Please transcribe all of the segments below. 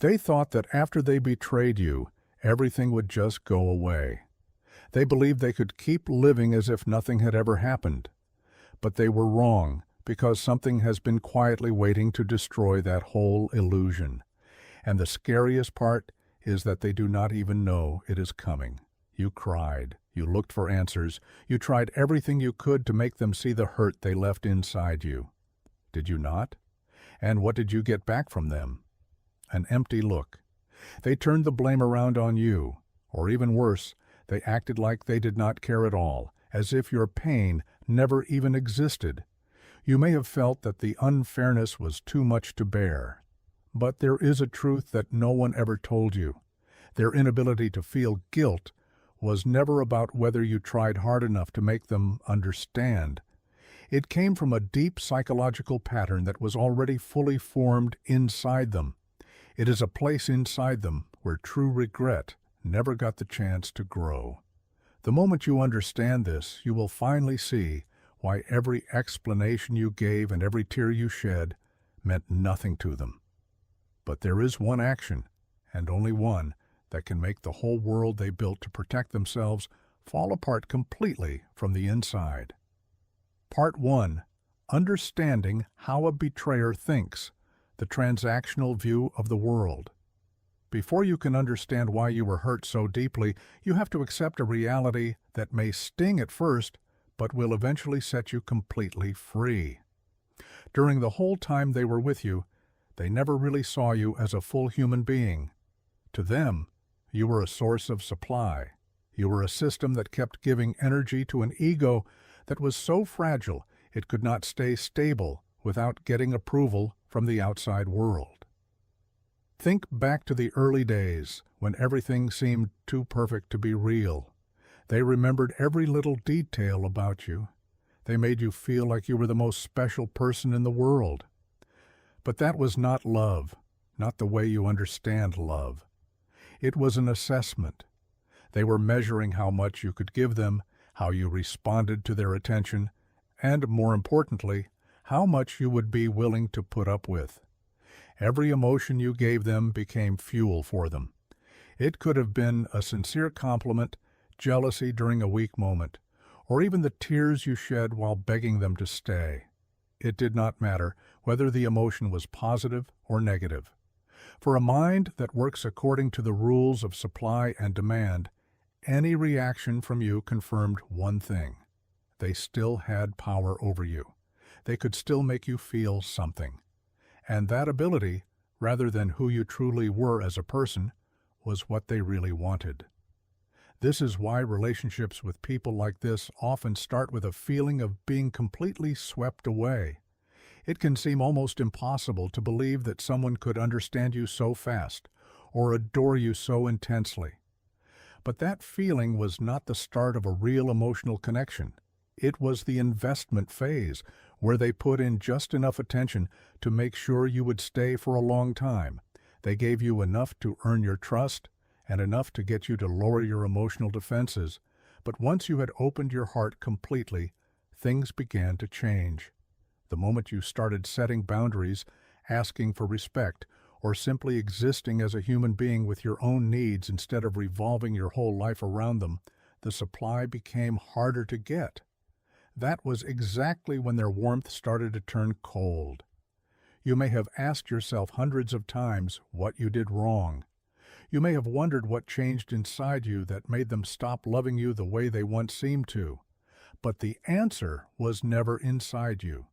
They thought that after they betrayed you, everything would just go away. They believed they could keep living as if nothing had ever happened. But they were wrong, because something has been quietly waiting to destroy that whole illusion. And the scariest part is that they do not even know it is coming. You cried, you looked for answers, you tried everything you could to make them see the hurt they left inside you. Did you not? And what did you get back from them? An empty look. They turned the blame around on you, or even worse, they acted like they did not care at all, as if your pain never even existed. You may have felt that the unfairness was too much to bear. But there is a truth that no one ever told you. Their inability to feel guilt was never about whether you tried hard enough to make them understand. It came from a deep psychological pattern that was already fully formed inside them. It is a place inside them where true regret never got the chance to grow. The moment you understand this, you will finally see why every explanation you gave and every tear you shed meant nothing to them. But there is one action, and only one, that can make the whole world they built to protect themselves fall apart completely from the inside. Part 1. Understanding how a betrayer thinks, the transactional view of the world. Before you can understand why you were hurt so deeply, you have to accept a reality that may sting at first, but will eventually set you completely free. During the whole time they were with you, they never really saw you as a full human being. To them, you were a source of supply. You were a system that kept giving energy to an ego that was so fragile it could not stay stable without getting approval from the outside world. Think back to the early days when everything seemed too perfect to be real. They remembered every little detail about you. They made you feel like you were the most special person in the world. But that was not love, not the way you understand love. It was an assessment. They were measuring how much you could give them, how you responded to their attention, and, more importantly, how much you would be willing to put up with. Every emotion you gave them became fuel for them. It could have been a sincere compliment, jealousy during a weak moment, or even the tears you shed while begging them to stay. It did not matter whether the emotion was positive or negative. For a mind that works according to the rules of supply and demand, any reaction from you confirmed one thing. They still had power over you. They could still make you feel something. And that ability, rather than who you truly were as a person, was what they really wanted. This is why relationships with people like this often start with a feeling of being completely swept away. It can seem almost impossible to believe that someone could understand you so fast or adore you so intensely. But that feeling was not the start of a real emotional connection. It was the investment phase, where they put in just enough attention to make sure you would stay for a long time. They gave you enough to earn your trust and enough to get you to lower your emotional defenses. But once you had opened your heart completely, things began to change. The moment you started setting boundaries, asking for respect, or simply existing as a human being with your own needs instead of revolving your whole life around them, the supply became harder to get. That was exactly when their warmth started to turn cold. You may have asked yourself hundreds of times what you did wrong. You may have wondered what changed inside you that made them stop loving you the way they once seemed to. But the answer was never inside you.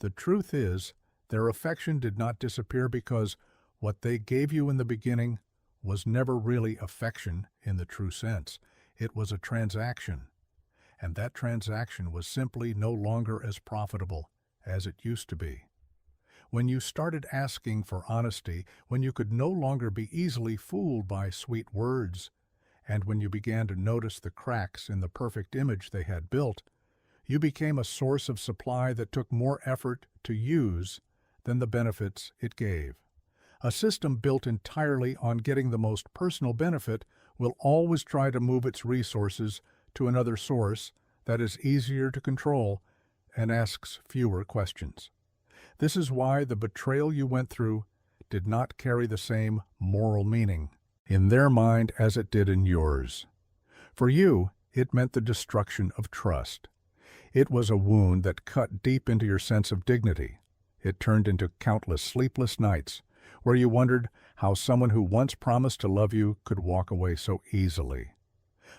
The truth is, their affection did not disappear because what they gave you in the beginning was never really affection in the true sense. It was a transaction. And that transaction was simply no longer as profitable as it used to be. When you started asking for honesty, when you could no longer be easily fooled by sweet words, and when you began to notice the cracks in the perfect image they had built, you became a source of supply that took more effort to use than the benefits it gave. A system built entirely on getting the most personal benefit will always try to move its resources to another source that is easier to control and asks fewer questions. This is why the betrayal you went through did not carry the same moral meaning in their mind as it did in yours. For you, it meant the destruction of trust. It was a wound that cut deep into your sense of dignity. It turned into countless sleepless nights where you wondered how someone who once promised to love you could walk away so easily.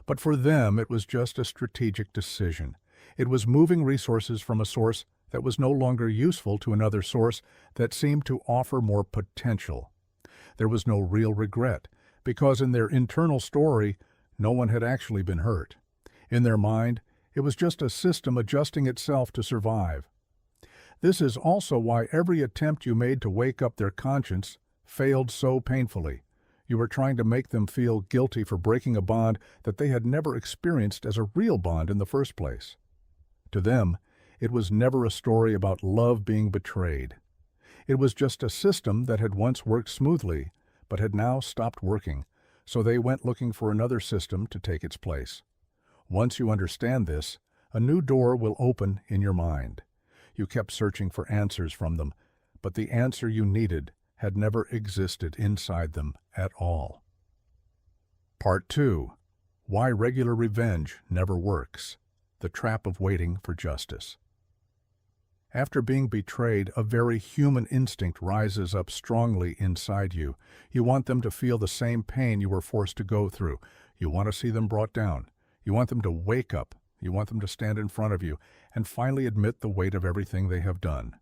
But for them, it was just a strategic decision. It was moving resources from a source that was no longer useful to another source that seemed to offer more potential. There was no real regret, because in their internal story, no one had actually been hurt. In their mind, it was just a system adjusting itself to survive. This is also why every attempt you made to wake up their conscience failed so painfully. You were trying to make them feel guilty for breaking a bond that they had never experienced as a real bond in the first place. To them, it was never a story about love being betrayed. It was just a system that had once worked smoothly, but had now stopped working, so they went looking for another system to take its place. Once you understand this, a new door will open in your mind. You kept searching for answers from them, but the answer you needed had never existed inside them at all. Part 2. Why regular revenge never works. The trap of waiting for justice. After being betrayed, a very human instinct rises up strongly inside you. You want them to feel the same pain you were forced to go through. You want to see them brought down. You want them to wake up. You want them to stand in front of you and finally admit the weight of everything they have done.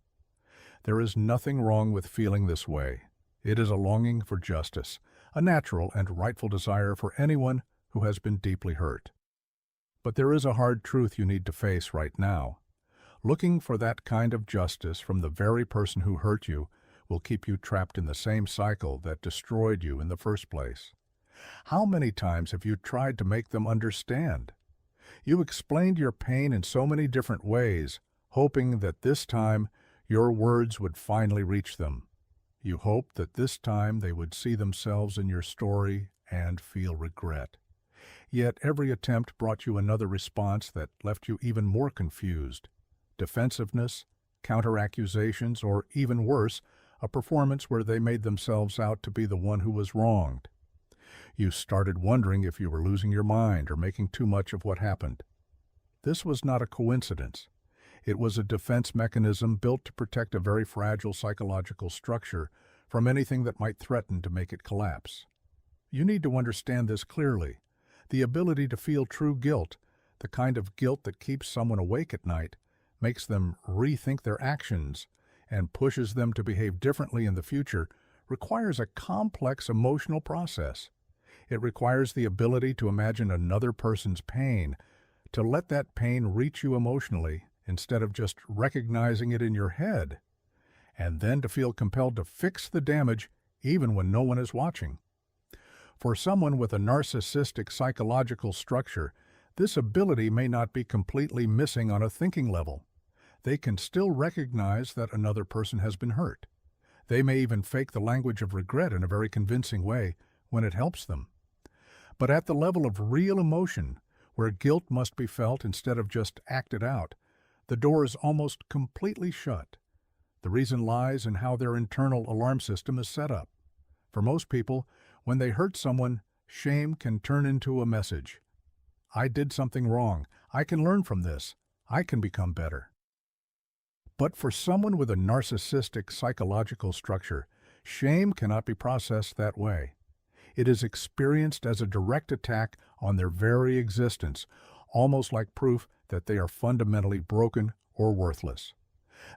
There is nothing wrong with feeling this way. It is a longing for justice, a natural and rightful desire for anyone who has been deeply hurt. But there is a hard truth you need to face right now. Looking for that kind of justice from the very person who hurt you will keep you trapped in the same cycle that destroyed you in the first place. How many times have you tried to make them understand? You explained your pain in so many different ways, hoping that this time your words would finally reach them. You hoped that this time they would see themselves in your story and feel regret. Yet every attempt brought you another response that left you even more confused. Defensiveness, counter-accusations, or even worse, a performance where they made themselves out to be the one who was wronged. You started wondering if you were losing your mind or making too much of what happened. This was not a coincidence. It was a defense mechanism built to protect a very fragile psychological structure from anything that might threaten to make it collapse. You need to understand this clearly. The ability to feel true guilt, the kind of guilt that keeps someone awake at night, makes them rethink their actions, and pushes them to behave differently in the future, requires a complex emotional process. It requires the ability to imagine another person's pain, to let that pain reach you emotionally instead of just recognizing it in your head, and then to feel compelled to fix the damage even when no one is watching. For someone with a narcissistic psychological structure, this ability may not be completely missing on a thinking level. They can still recognize that another person has been hurt. They may even fake the language of regret in a very convincing way when it helps them. But at the level of real emotion, where guilt must be felt instead of just acted out, the door is almost completely shut. The reason lies in how their internal alarm system is set up. For most people, when they hurt someone, shame can turn into a message. I did something wrong. I can learn from this. I can become better. But for someone with a narcissistic psychological structure, shame cannot be processed that way. It is experienced as a direct attack on their very existence, almost like proof that they are fundamentally broken or worthless.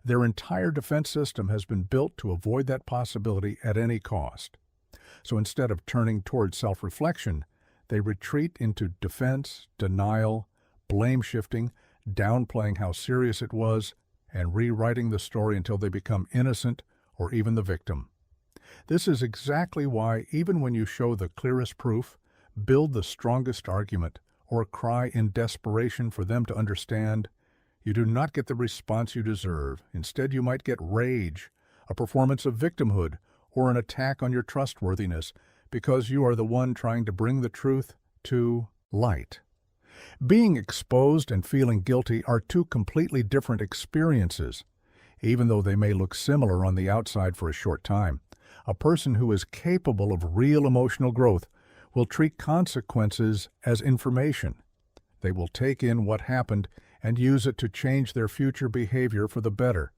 Their entire defense system has been built to avoid that possibility at any cost. So instead of turning toward self-reflection, they retreat into defense, denial, blame-shifting, downplaying how serious it was, and rewriting the story until they become innocent or even the victim. This is exactly why, even when you show the clearest proof, build the strongest argument, or cry in desperation for them to understand, you do not get the response you deserve. Instead, you might get rage, a performance of victimhood, or an attack on your trustworthiness, because you are the one trying to bring the truth to light. Being exposed and feeling guilty are two completely different experiences. Even though they may look similar on the outside for a short time, A person who is capable of real emotional growth will treat consequences as information. They will take in what happened and use it to change their future behavior for the better.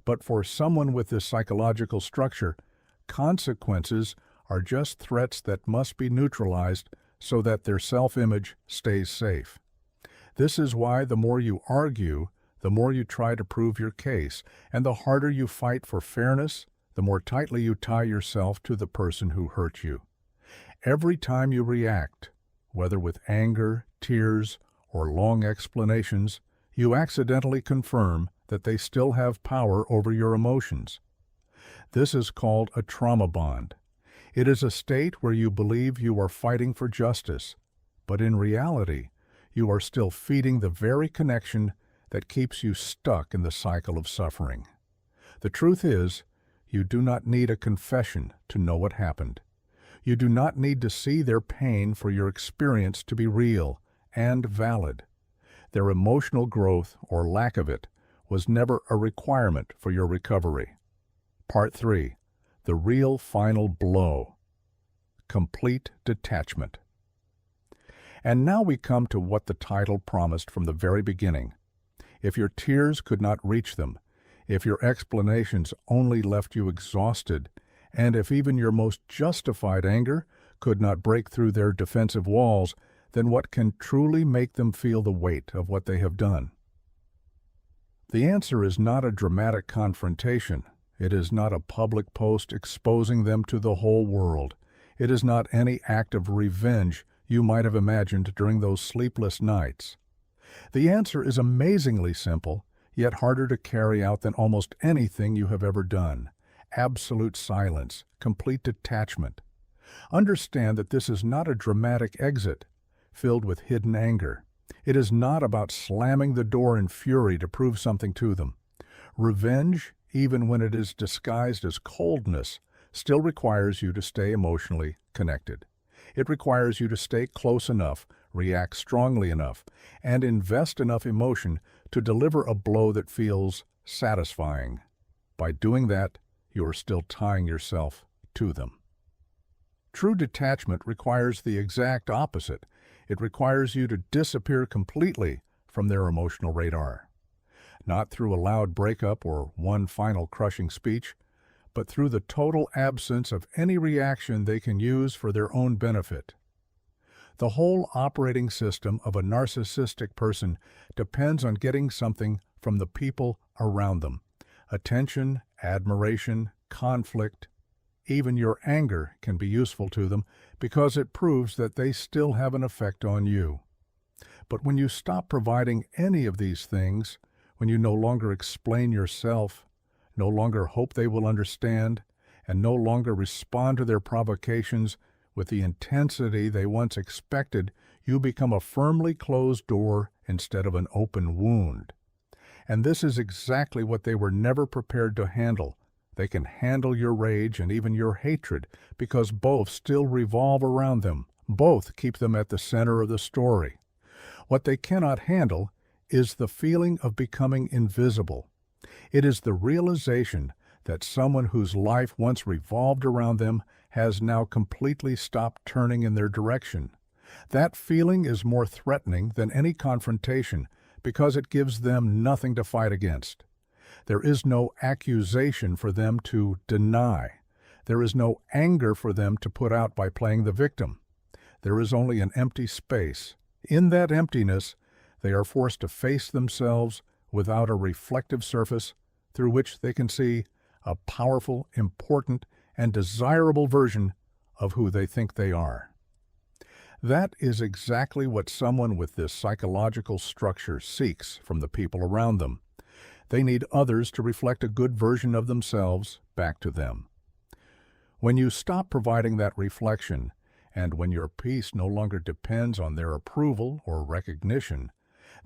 But for someone with this psychological structure, consequences are just threats that must be neutralized so that their self-image stays safe. This is why the more you argue, the more you try to prove your case, and the harder you fight for fairness, the more tightly you tie yourself to the person who hurt you. Every time you react, whether with anger, tears, or long explanations, you accidentally confirm that they still have power over your emotions. This is called a trauma bond. It is a state where you believe you are fighting for justice, but in reality, you are still feeding the very connection that keeps you stuck in the cycle of suffering. The truth is, you do not need a confession to know what happened. You do not need to see their pain for your experience to be real and valid. Their emotional growth, or lack of it, was never a requirement for your recovery. Part 3. The real final blow. Complete detachment. And now we come to what the title promised from the very beginning. If your tears could not reach them, if your explanations only left you exhausted, and if even your most justified anger could not break through their defensive walls, then what can truly make them feel the weight of what they have done? The answer is not a dramatic confrontation. It is not a public post exposing them to the whole world. It is not any act of revenge you might have imagined during those sleepless nights. The answer is amazingly simple, yet harder to carry out than almost anything you have ever done. Absolute silence, complete detachment. Understand that this is not a dramatic exit, filled with hidden anger. It is not about slamming the door in fury to prove something to them. Revenge, even when it is disguised as coldness, still requires you to stay emotionally connected. It requires you to stay close enough, react strongly enough, and invest enough emotion to deliver a blow that feels satisfying. By doing that, you are still tying yourself to them. True detachment requires the exact opposite. It requires you to disappear completely from their emotional radar. Not through a loud breakup or one final crushing speech, but through the total absence of any reaction they can use for their own benefit. The whole operating system of a narcissistic person depends on getting something from the people around them. Attention, admiration, conflict, even your anger can be useful to them because it proves that they still have an effect on you. But when you stop providing any of these things, when you no longer explain yourself, no longer hope they will understand, and no longer respond to their provocations with the intensity they once expected, you become a firmly closed door instead of an open wound. And this is exactly what they were never prepared to handle. They can handle your rage and even your hatred because both still revolve around them. Both keep them at the center of the story. What they cannot handle is the feeling of becoming invisible. It is the realization that someone whose life once revolved around them has now completely stopped turning in their direction. That feeling is more threatening than any confrontation because it gives them nothing to fight against. There is no accusation for them to deny. There is no anger for them to put out by playing the victim. There is only an empty space. In that emptiness, they are forced to face themselves without a reflective surface through which they can see a powerful, important, and desirable version of who they think they are. That is exactly what someone with this psychological structure seeks from the people around them. They need others to reflect a good version of themselves back to them. When you stop providing that reflection, and when your peace no longer depends on their approval or recognition,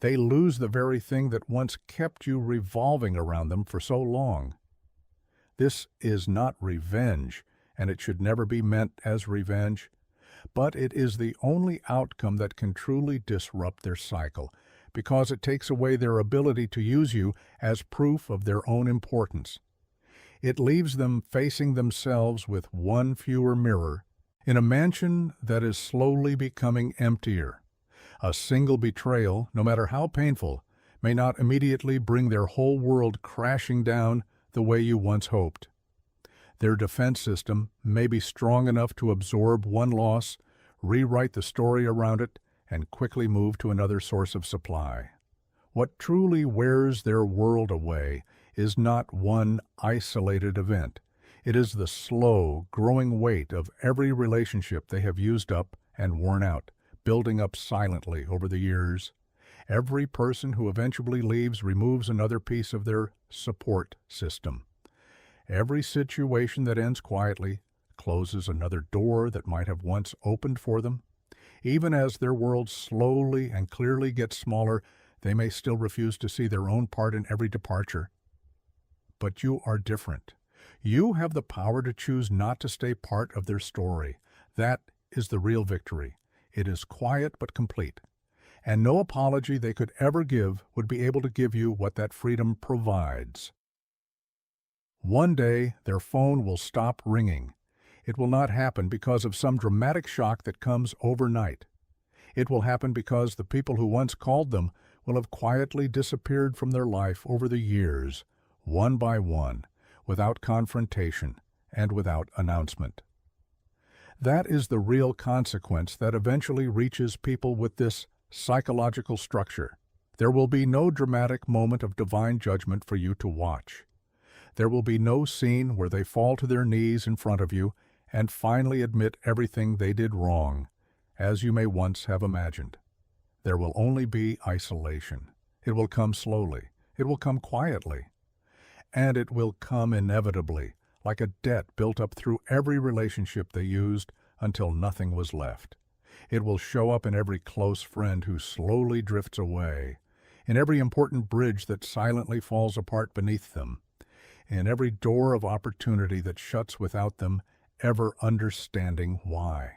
they lose the very thing that once kept you revolving around them for so long. This is not revenge, and it should never be meant as revenge, but it is the only outcome that can truly disrupt their cycle, because it takes away their ability to use you as proof of their own importance. It leaves them facing themselves with one fewer mirror in a mansion that is slowly becoming emptier. A single betrayal, no matter how painful, may not immediately bring their whole world crashing down the way you once hoped. Their defense system may be strong enough to absorb one loss, rewrite the story around it, and quickly move to another source of supply. What truly wears their world away is not one isolated event. It is the slow, growing weight of every relationship they have used up and worn out, building up silently over the years. Every person who eventually leaves removes another piece of their support system. Every situation that ends quietly closes another door that might have once opened for them. Even as their world slowly and clearly gets smaller, they may still refuse to see their own part in every departure. But you are different. You have the power to choose not to stay part of their story. That is the real victory. It is quiet but complete. And no apology they could ever give would be able to give you what that freedom provides. One day, their phone will stop ringing. It will not happen because of some dramatic shock that comes overnight. It will happen because the people who once called them will have quietly disappeared from their life over the years, one by one, without confrontation and without announcement. That is the real consequence that eventually reaches people with this psychological structure. There will be no dramatic moment of divine judgment for you to watch. There will be no scene where they fall to their knees in front of you and finally admit everything they did wrong, as you may once have imagined. There will only be isolation. It will come slowly. It will come quietly. And it will come inevitably, like a debt built up through every relationship they used until nothing was left. It will show up in every close friend who slowly drifts away, in every important bridge that silently falls apart beneath them, in every door of opportunity that shuts without them ever understanding why.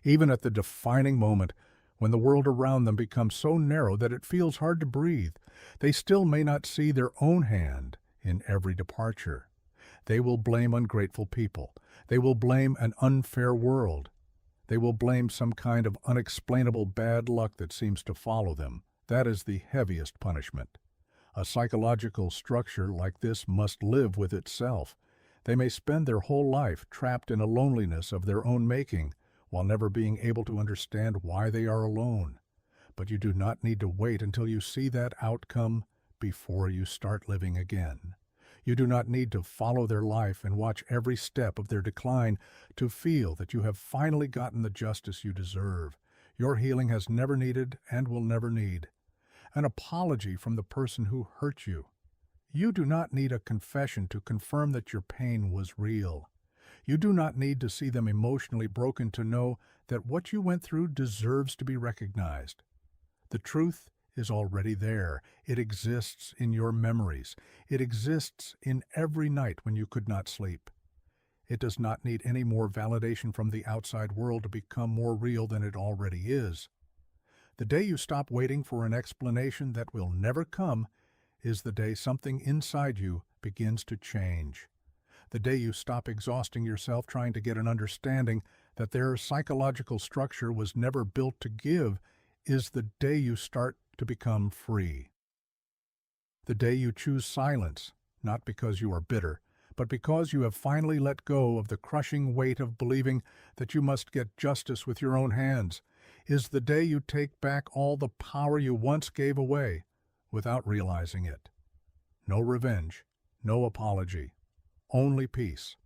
Even at the defining moment when the world around them becomes so narrow that it feels hard to breathe, they still may not see their own hand in every departure. They will blame ungrateful people. They will blame an unfair world. They will blame some kind of unexplainable bad luck that seems to follow them. That is the heaviest punishment. A psychological structure like this must live with itself. They may spend their whole life trapped in a loneliness of their own making, while never being able to understand why they are alone. But you do not need to wait until you see that outcome before you start living again. You do not need to follow their life and watch every step of their decline to feel that you have finally gotten the justice you deserve. Your healing has never needed and will never need an apology from the person who hurt you. You do not need a confession to confirm that your pain was real. You do not need to see them emotionally broken to know that what you went through deserves to be recognized. The truth is already there. It exists in your memories. It exists in every night when you could not sleep. It does not need any more validation from the outside world to become more real than it already is. The day you stop waiting for an explanation that will never come is the day something inside you begins to change. The day you stop exhausting yourself trying to get an understanding that their psychological structure was never built to give is the day you start to become free. The day you choose silence, not because you are bitter, but because you have finally let go of the crushing weight of believing that you must get justice with your own hands, is the day you take back all the power you once gave away without realizing it. No revenge, no apology, only peace.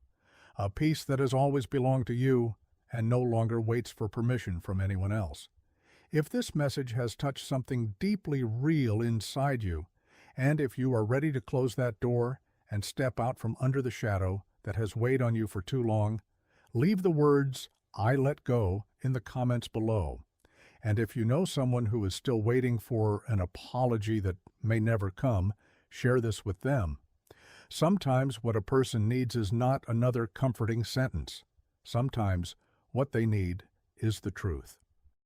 A peace that has always belonged to you and no longer waits for permission from anyone else. If this message has touched something deeply real inside you, and if you are ready to close that door and step out from under the shadow that has weighed on you for too long, leave the words, "I let go," in the comments below. And if you know someone who is still waiting for an apology that may never come, share this with them. Sometimes what a person needs is not another comforting sentence. Sometimes what they need is the truth.